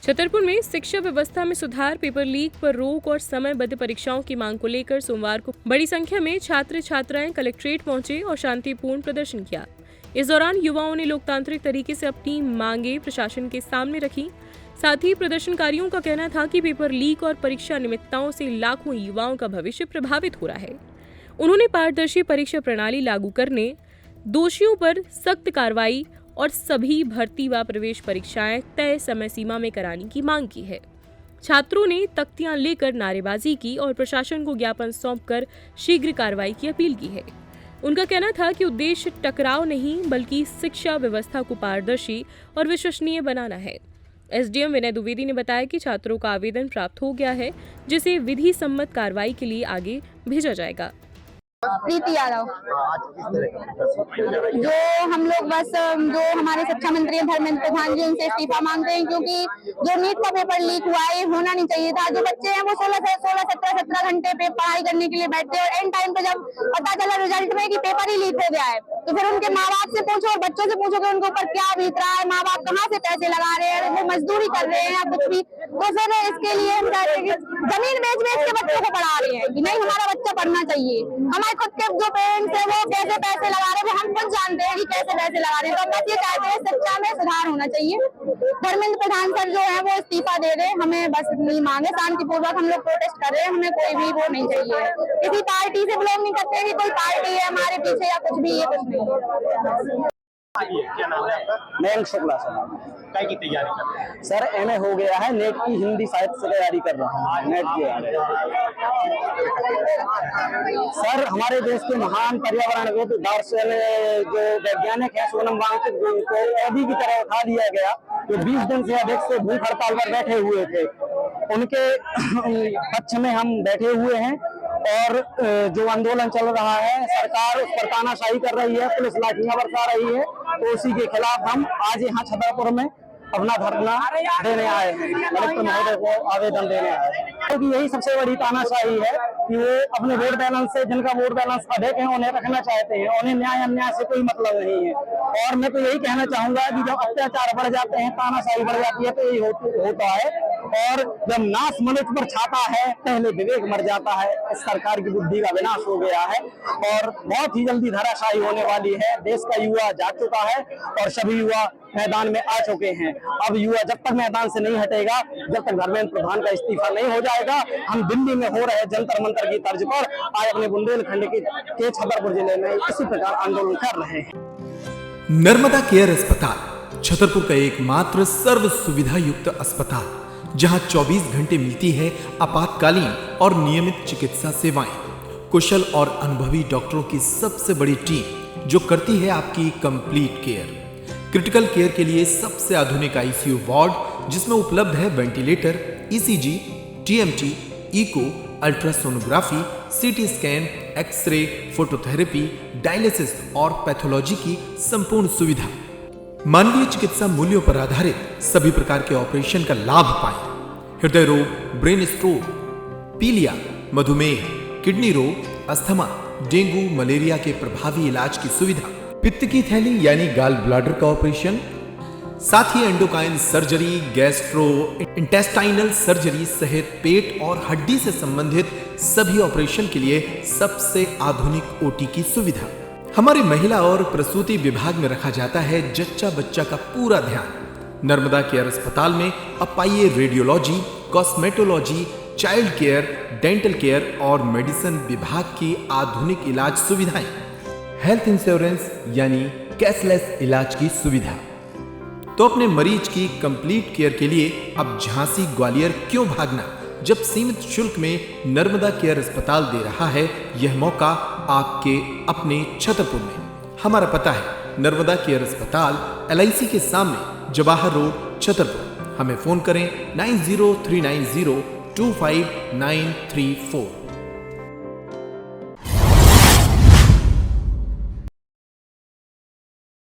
छतरपुर में शिक्षा व्यवस्था में सुधार, पेपर लीक पर रोक और समयबद्ध परीक्षाओं की मांग को लेकर सोमवार को बड़ी संख्या में छात्र छात्राएं कलेक्ट्रेट पहुंचे और शांतिपूर्ण प्रदर्शन किया। इस दौरान युवाओं ने लोकतांत्रिक तरीके से अपनी मांगे प्रशासन के सामने रखी। साथ ही प्रदर्शनकारियों का कहना था कि पेपर लीक और परीक्षा निमित्ताओं से लाखों युवाओं का भविष्य प्रभावित हो रहा है। उन्होंने पारदर्शी परीक्षा प्रणाली लागू करने, दोषियों पर सख्त कार्रवाई और सभी भर्ती व प्रवेश परीक्षाएं तय समय सीमा में कराने की मांग की है। छात्रों ने तख्तियां लेकर नारेबाजी की और प्रशासन को ज्ञापन सौंपकर शीघ्र कार्रवाई की अपील की है। उनका कहना था कि उद्देश्य टकराव नहीं बल्कि शिक्षा व्यवस्था को पारदर्शी और विश्वसनीय बनाना है। एसडीएम विनय द्विवेदी ने बताया कि छात्रों का आवेदन प्राप्त हो गया है, जिसे विधि सम्मत कार्रवाई के लिए आगे भेजा जाएगा। प्रीति यादव। जो हम लोग बस जो हमारे शिक्षा मंत्री धर्मेंद्र प्रधान जी उनसे इस्तीफा मांगते हैं, क्योंकि जो नीट का पेपर लीक हुआ है होना नहीं चाहिए था। जो बच्चे हैं वो 16-17 घंटे पे पढ़ाई करने के लिए बैठते हैं और एंड टाइम पे जब पता चला रिजल्ट में कि पेपर ही लीक हो गया है, तो फिर उनके माँ बाप से पूछो और बच्चों से पूछो कि उनके ऊपर क्या बीत रहा है, माँ बाप कहाँ से पैसे लगा रहे हैं, वो मजदूरी कर रहे हैं या कुछ भी। तो फिर इसके लिए हम कहते हैं कि जमीन बेच के बच्चों को पढ़ा रहे हैं कि नहीं हमारा बच्चा पढ़ना चाहिए। हमारे खुद के जो पेरेंट्स है वो कैसे पैसे लगा रहे हैं, वो हम खुद जानते हैं कि कैसे पैसे लगा रहे हैं। तो हम बस ये चाहते हैं शिक्षा में सुधार होना चाहिए। धर्मेंद्र प्रधान सर जो है वो इस्तीफा दे रहे हैं, हमें बस इतनी मांग है। शांतिपूर्वक हम लोग प्रोटेस्ट कर रहे हैं, हमें कोई भी वो नहीं चाहिए। किसी पार्टी से बिलोंग नहीं करते कि कोई पार्टी है हमारे पीछे या कुछ भी, ये कुछ नहीं। क्या नाम है आपका? मयंक शुक्ला सर। काय की तैयारी कर रहे हैं? सर एमए हो गया है, नेट की हिंदी साहित्य से तैयारी कर रहा हूँ। नेट की सर हमारे देश के महान पर्यावरणविद दार्शनिक जो वैज्ञानिक है सोनम वांगचुक जी को कैदी की तरह उठा दिया गया, जो 20 दिन से अधिक से भूख हड़ताल पर बैठे हुए थे। उनके पक्ष में हम बैठे हुए हैं और जो आंदोलन चल रहा है सरकार उस पर तानाशाही कर रही है, पुलिस लाठियां बरसा रही है, तो उसी के खिलाफ हम आज यहाँ छतरपुर में अपना धरना देने आए हैं, कलेक्टर महोदय को आवेदन देने आए हैं। क्योंकि यही सबसे बड़ी तानाशाही है कि वो अपने वोट बैलेंस से, जिनका वोट बैलेंस अधिक है उन्हें रखना चाहते हैं, उन्हें न्याय अन्याय से कोई मतलब नहीं है। और मैं तो यही कहना चाहूंगा कि जब अत्याचार बढ़ जाते हैं, तानाशाही बढ़ जाती है, तो यही होता है। और जब नाश मनुष्य पर छाता है, पहले विवेक मर जाता है। इस सरकार की बुद्धि का विनाश हो गया है और बहुत ही जल्दी धराशायी होने वाली है। देश का युवा जाग चुका है और सभी युवा मैदान में आ चुके हैं। अब युवा जब तक मैदान से नहीं हटेगा, जब तक धर्मेंद्र प्रधान का इस्तीफा नहीं हो जाएगा, हम दिल्ली में हो रहे जंतर मंतर की तर्ज पर आज अपने बुंदेलखंड के छतरपुर जिले में इसी प्रकार आंदोलन कर रहे हैं। नर्मदा केयर अस्पताल छतरपुर का एकमात्र सर्व सुविधा युक्त अस्पताल, जहां 24 घंटे मिलती है आपातकालीन और नियमित चिकित्सा सेवाएं। कुशल और अनुभवी डॉक्टरों की सबसे बड़ी टीम जो करती है आपकी कंप्लीट केयर। क्रिटिकल केयर के लिए सबसे आधुनिक आईसीयू वार्ड, जिसमें उपलब्ध है ventilator, ECG, TMT, echo, ultrasonography, CT scan, x-ray, phototherapy, dialysis और पैथोलॉजी की संपूर्ण सुविधा। मानवीय चिकित्सा मूल्यों पर आधारित सभी प्रकार के ऑपरेशन का लाभ पाएं। हृदय रोग, ब्रेन स्ट्रोक, पीलिया, मधुमेह, किडनी रोग, अस्थमा, डेंगू, मलेरिया के प्रभावी इलाज की सुविधा, पित्त की थैली यानी गाल ब्लैडर का ऑपरेशन, साथ ही endocrine surgery, gastrointestinal surgery सहित पेट और हड्डी से संबंधित सभी ऑपरेशन के लिए सबसे आधुनिक ओटी की सुविधा। हमारे महिला और प्रसूति विभाग में रखा जाता है जच्चा बच्चा का पूरा ध्यान। नर्मदा केयर अस्पताल में अब पाइए radiology, cosmetology, child care, dental care और मेडिसिन विभाग की आधुनिक इलाज सुविधाएं, हेल्थ इंश्योरेंस यानी कैशलेस इलाज की सुविधा। तो अपने मरीज की कंप्लीट केयर के लिए अब झांसी ग्वालियर क्यों भागना, जब सीमित शुल्क में नर्मदा केयर अस्पताल दे रहा है यह मौका आपके अपने छतरपुर में। हमारा पता है नर्मदा केयर अस्पताल LIC के सामने, जवाहर रोड, छतरपुर। हमें फोन करें 9039025934।